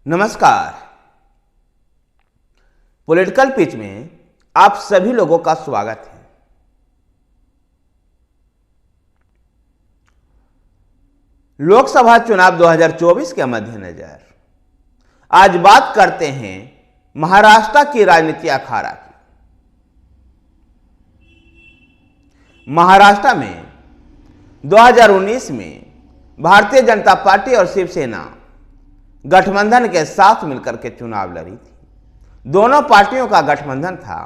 नमस्कार। Political pitch में आप सभी लोगों का स्वागत है। लोकसभा चुनाव 2024 के मद्देनजर आज बात करते हैं महाराष्ट्र की राजनीति अखाड़ा की। महाराष्ट्र में 2019 में भारतीय जनता पार्टी और शिवसेना गठबंधन के साथ मिलकर के चुनाव लड़ी थी। दोनों पार्टियों का गठबंधन था,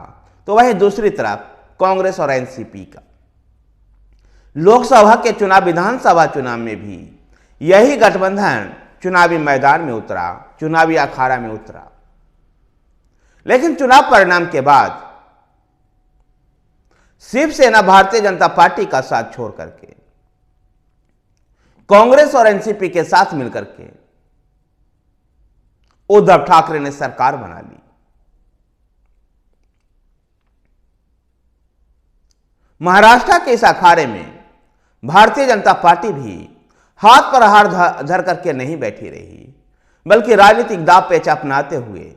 तो वहीं दूसरी तरफ कांग्रेस और एनसीपी का। लोकसभा के चुनाव, विधानसभा चुनाव में भी यही गठबंधन चुनावी मैदान में उतरा, चुनावी अखाड़ा में उतरा। लेकिन चुनाव परिणाम के बाद शिवसेना भारतीय जनता पार्टी का साथ छोड़ करके कांग्रेस और एनसीपी के साथ मिलकर के उद्धव ठाकरे ने सरकार बना ली। महाराष्ट्र के इस अखाड़े में भारतीय जनता पार्टी भी हाथ पर हाथ धर करके नहीं बैठी रही, बल्कि राजनीतिक दांव पेच अपनाते हुए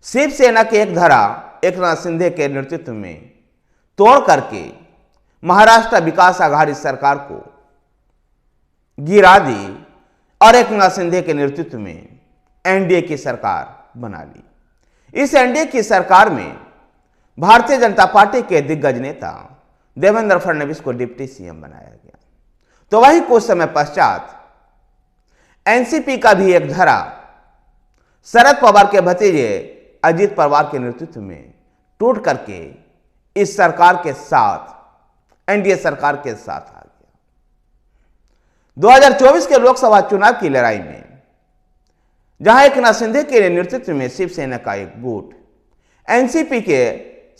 शिवसेना के एक धड़ा एकनाथ शिंदे के नेतृत्व में तोड़ करके महाराष्ट्र विकास आघाड़ी सरकार को गिरा दी और एकनाथ शिंदे के नेतृत्व में एनडीए की सरकार बना ली। इस एनडीए की सरकार में भारतीय जनता पार्टी के दिग्गज नेता देवेंद्र फडणवीस को डिप्टी सीएम बनाया गया। तो वही कुछ समय पश्चात एनसीपी का भी एक धड़ा शरद पवार के भतीजे अजित पवार के नेतृत्व में टूट करके इस सरकार के साथ, एनडीए सरकार के साथ आ गया। 2024 के लोकसभा चुनाव की लड़ाई में जहां एकनाथ शिंदे के नेतृत्व में शिवसेना का एक गुट, एनसीपी के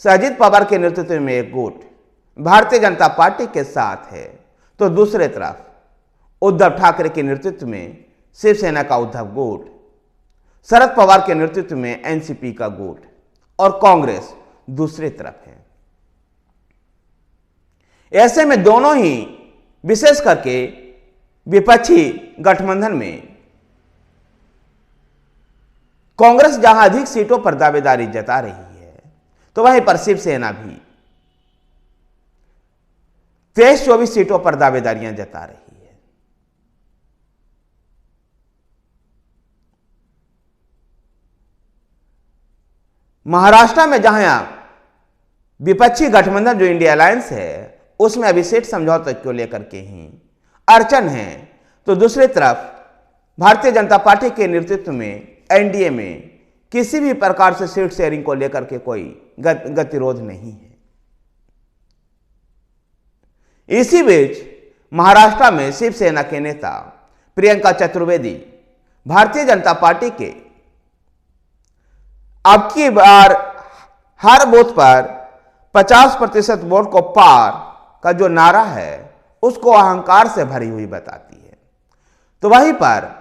अजित पवार के नेतृत्व में एक गुट भारतीय जनता पार्टी के साथ है, तो दूसरे तरफ उद्धव ठाकरे के नेतृत्व में शिवसेना का उद्धव गुट, शरद पवार के नेतृत्व में एनसीपी का गुट और कांग्रेस दूसरी तरफ है। ऐसे में दोनों ही विशेष करके विपक्षी गठबंधन में कांग्रेस जहां अधिक सीटों पर दावेदारी जता रही है, तो वहीं पर शिवसेना भी 23-24 सीटों पर दावेदारियां जता रही है। महाराष्ट्र में जहां विपक्षी गठबंधन जो इंडिया अलायंस है, उसमें अभी सीट समझौते को लेकर के ही अड़चन है, तो दूसरी तरफ भारतीय जनता पार्टी के नेतृत्व में एनडीए में किसी भी प्रकार से सीट शेयरिंग को लेकर के कोई गतिरोध नहीं है। इसी बीच महाराष्ट्र में शिवसेना के नेता प्रियंका चतुर्वेदी भारतीय जनता पार्टी के अब की बार हर बूथ पर 50% वोट को पार का जो नारा है, उसको अहंकार से भरी हुई बताती है। तो वहीं पर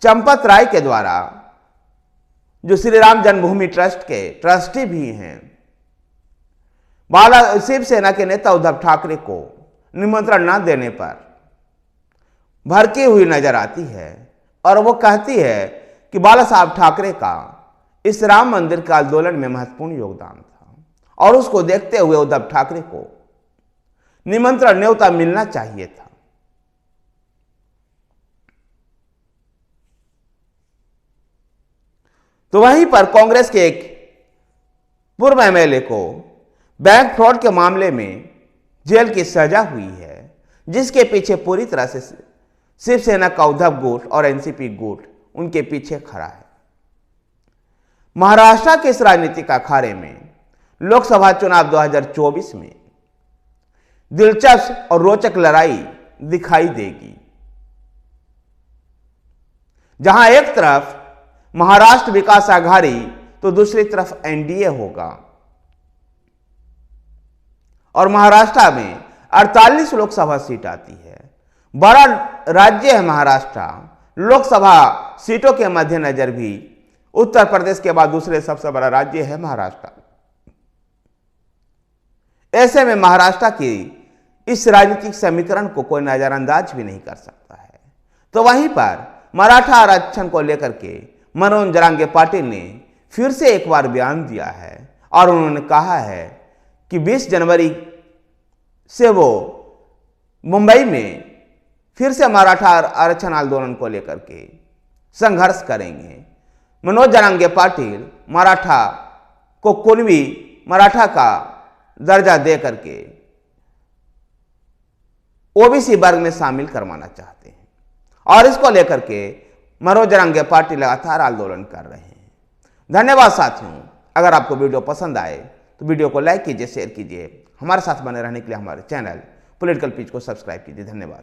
चंपत राय के द्वारा, जो श्री राम जन्मभूमि ट्रस्ट के ट्रस्टी भी हैं, शिवसेना के नेता उद्धव ठाकरे को निमंत्रण न देने पर भड़की हुई नजर आती है और वो कहती है कि बाला साहब ठाकरे का इस राम मंदिर के आंदोलन में महत्वपूर्ण योगदान था और उसको देखते हुए उद्धव ठाकरे को निमंत्रण न्योता मिलना चाहिए था। तो वहीं पर कांग्रेस के एक पूर्व एमएलए को बैंक फ्रॉड के मामले में जेल की सजा हुई है, जिसके पीछे पूरी तरह से शिवसेना का उद्धव गुट और एनसीपी गुट उनके पीछे खड़ा है। महाराष्ट्र के इस राजनीतिक अखाड़े में लोकसभा चुनाव 2024 में दिलचस्प और रोचक लड़ाई दिखाई देगी, जहां एक तरफ महाराष्ट्र विकास आघाड़ी तो दूसरी तरफ एनडीए होगा और महाराष्ट्र में 48 लोकसभा सीट आती है। बड़ा राज्य है महाराष्ट्र। लोकसभा सीटों के मद्देनजर भी उत्तर प्रदेश के बाद दूसरे सबसे बड़ा राज्य है महाराष्ट्र। ऐसे में महाराष्ट्र की इस राजनीतिक समीकरण को कोई नजरअंदाज भी नहीं कर सकता है। तो वहीं पर मराठा आरक्षण को लेकर के मनोज जरांगे पाटिल ने फिर से एक बार बयान दिया है और उन्होंने कहा है कि 20 जनवरी से वो मुंबई में फिर से मराठा आरक्षण आंदोलन को लेकर के संघर्ष करेंगे। मनोज जरांगे पाटिल मराठा को कुणबी मराठा का दर्जा दे करके ओबीसी वर्ग में शामिल करवाना चाहते हैं और इसको लेकर के मनोज जरांगे पाटिल लगातार आंदोलन कर रहे हैं। धन्यवाद साथियों, अगर आपको वीडियो पसंद आए तो वीडियो को लाइक कीजिए, शेयर कीजिए। हमारे साथ बने रहने के लिए हमारे चैनल पॉलिटिकल पिच को सब्सक्राइब कीजिए। धन्यवाद।